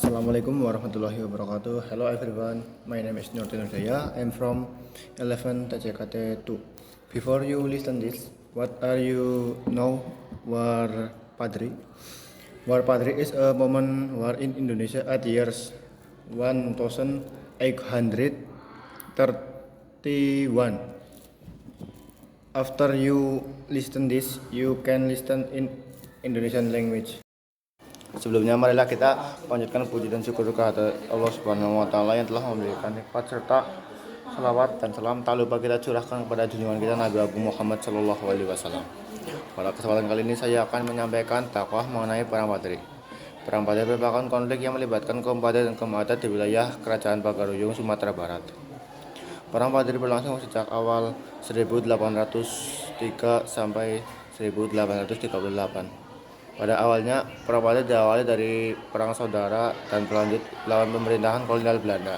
Assalamualaikum warahmatullahi wabarakatuh. Hello everyone, my name is Nur Daya. I'm from 11 TCKT 2. Before you listen this, what are you know War Padri? War Padri is a moment war in Indonesia at years 1831. After you listen this, you can listen in Indonesian language. Sebelumnya marilah kita panjatkan puji dan syukur kepada Allah Subhanahu wa taala yang telah memberikan nikmat serta salawat dan salam tak lupa kita curahkan kepada junjungan kita Nabi Abu Muhammad sallallahu alaihi wasallam. Pada kesempatan kali ini saya akan menyampaikan dakwah mengenai Perang Badri. Perang Badri merupakan konflik yang melibatkan kaum Badri dan kaum Adat di wilayah Kerajaan Pagaruyung, Sumatera Barat. Perang Badri berlangsung sejak awal 1803 sampai 1838. Pada awalnya, Perang Badri diawali dari perang saudara dan berlanjut lawan pemerintahan kolonial Belanda.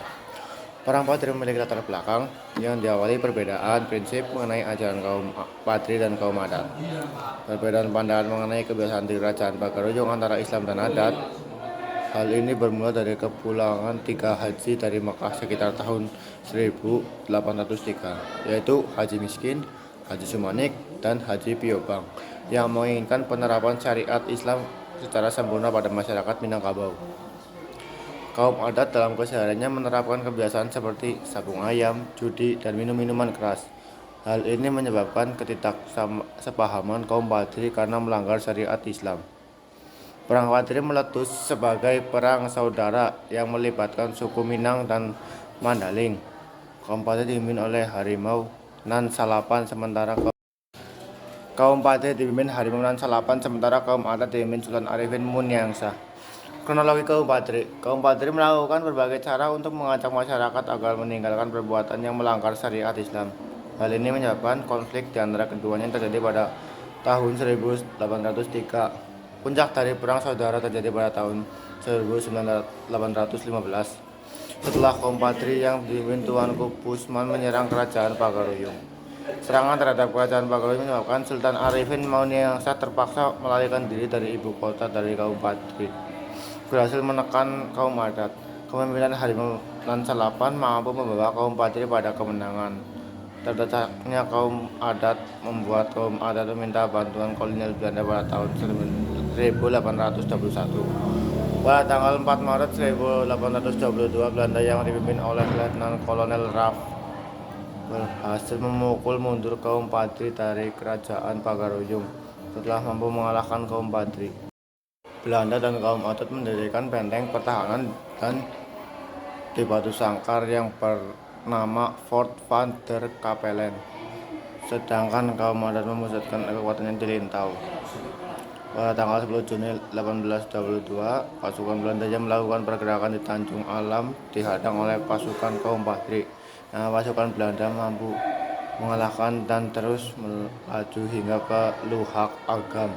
Perang Badri memiliki latar belakang yang diawali perbedaan prinsip mengenai ajaran kaum Badri dan kaum Adat. Perbedaan pandangan mengenai kebiasaan di Kerajaan Pagaruyung antara Islam dan Adat. Hal ini bermula dari kepulangan 3 haji dari Mekah sekitar tahun 1803, yaitu Haji Miskin, Haji Sumanik, dan Haji Piobang, yang menginginkan penerapan syariat Islam secara sempurna pada masyarakat Minangkabau. Kaum adat dalam kesehariannya menerapkan kebiasaan seperti sabung ayam, judi, dan minum-minuman keras. Hal ini menyebabkan ketidaksepahaman kaum Badri karena melanggar syariat Islam. Perang Badri meletus sebagai perang saudara yang melibatkan suku Minang dan Mandaling. Kaum Badri dipimpin oleh Harimau Nan Salapan sementara kaum Badri dipimpin Harimau Nan Salapan sementara kaum Adat dipimpin Sultan Arifin Munyangsa. Kronologi kaum Badri. Kaum Badri melakukan berbagai cara untuk mengajak masyarakat agar meninggalkan perbuatan yang melanggar syariat Islam. Hal ini menyebabkan konflik di antara keduanya yang terjadi pada tahun 1803. Puncak dari perang saudara terjadi pada tahun 1815. Setelah kaum Badri yang dipimpin Tuanku Pusman menyerang kerajaan Pagaruyung. Serangan terhadap kerajaan Pagaruyung menyebabkan Sultan Arifin Munyangsa terpaksa melarikan diri dari ibu kota dari kaum Badri. Berhasil menekan kaum Adat. Kepemimpinan Harimau Nan Salapan mampu membawa kaum Badri pada kemenangan. Terdecaknya kaum Adat membuat kaum Adat meminta bantuan kolonial Belanda pada tahun 1821. Pada tanggal 4 Maret 1822, Belanda yang dipimpin oleh Letnan Kolonel Raff berhasil memukul mundur kaum Badri dari kerajaan Pagaruyung. Setelah mampu mengalahkan kaum Badri, Belanda dan kaum Adat mendirikan benteng pertahanan dan di batu sangkar yang bernama Fort van der Kapellen. Sedangkan kaum Adat memusatkan kekuatannya di Lintau. Pada tanggal 10 Juni 1822, pasukan Belanda yang melakukan pergerakan di Tanjung Alam dihadang oleh pasukan kaum Badri. Pasukan Belanda mampu mengalahkan dan terus melaju hingga ke Luhak Agam.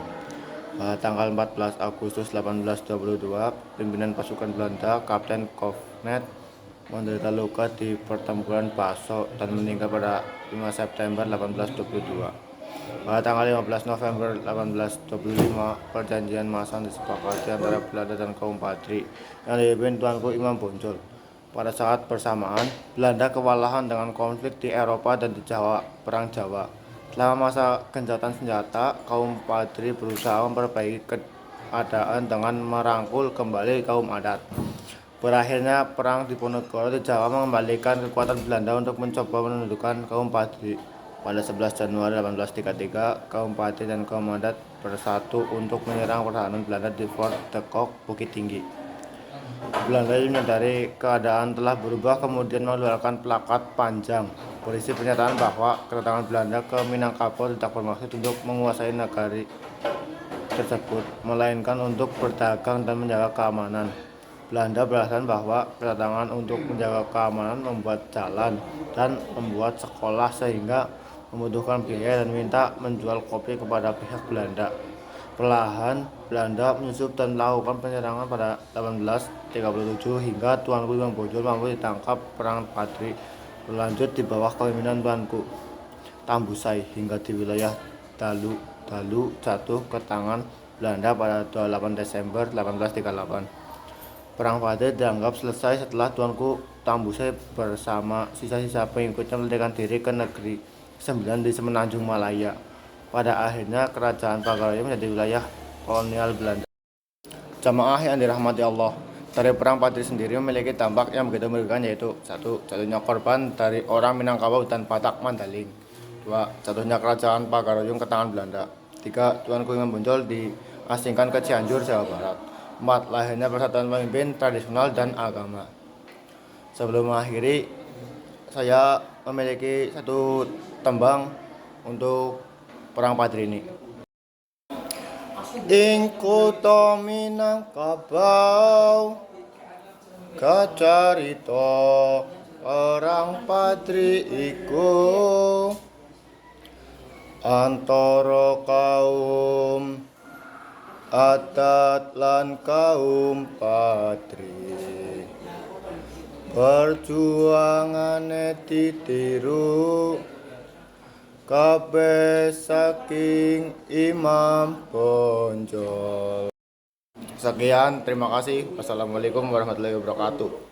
Pada tanggal 14 Agustus 1822, pimpinan pasukan Belanda, Kapten Kovnet, menderita luka di pertempuran Baso dan meninggal pada 5 September 1822. Pada tanggal 15 November 1825, perjanjian masang disepakati antara Belanda dan kaum Badri yang dipimpin Tuanku Imam Bonjol. Pada saat bersamaan, Belanda kewalahan dengan konflik di Eropa dan di Jawa, Perang Jawa. Selama masa gencatan senjata, kaum Badri berusaha memperbaiki keadaan dengan merangkul kembali kaum Adat. Berakhirnya Perang Diponegoro di Jawa mengembalikan kekuatan Belanda untuk mencoba menundukkan kaum Badri. Pada 11 Januari 1833, kaum Badri dan kaum Adat bersatu untuk menyerang pertahanan Belanda di Fort de Kock, Bukit Tinggi. Belanda menyadari keadaan telah berubah kemudian mengeluarkan plakat panjang berisi pernyataan bahwa kedatangan Belanda ke Minangkabau tidak bermaksud untuk menguasai negari tersebut, melainkan untuk berdagang dan menjaga keamanan. Belanda beralasan bahwa kedatangan untuk menjaga keamanan, membuat jalan, dan membuat sekolah sehingga membutuhkan biaya dan minta menjual kopi kepada pihak Belanda. Perlahan Belanda menyusup dan melakukan penyerangan pada 1837 hingga Tuanku Imam Bonjol mampu ditangkap. Perang Badri berlanjut di bawah kepemimpinan Tuanku Tambusai hingga di wilayah Dalu jatuh ke tangan Belanda pada 28 Desember 1838. Perang Badar dianggap selesai setelah Tuanku Tambusai bersama sisa-sisa pengikutnya melarikan diri ke negeri Sembilan di Semenanjung Malaya. Pada akhirnya kerajaan Pagaruyung menjadi wilayah kolonial Belanda. Jamaah yang dirahmati Allah, dari Perang Padri sendiri memiliki dampak yang begitu merugikan, yaitu: 1. Jatuhnya korban dari orang Minangkabau dan Batak Mandailing. 2. Jatuhnya kerajaan Pagaruyung ke tangan Belanda. 3. Tuanku Imam Bonjol diasingkan ke Cianjur, Jawa Barat. 4. Lahirnya persatuan pemimpin tradisional dan agama. Sebelum mengakhiri, saya memiliki satu tembang untuk Perang Padri ini. Ing kutha Minangkabau kacarita Perang Padri iku antara kaum adat lan kaum Padri. Perjuangane ditiru kabeh saking Imam Bonjol. Sekian, terima kasih. Wassalamualaikum warahmatullahi wabarakatuh.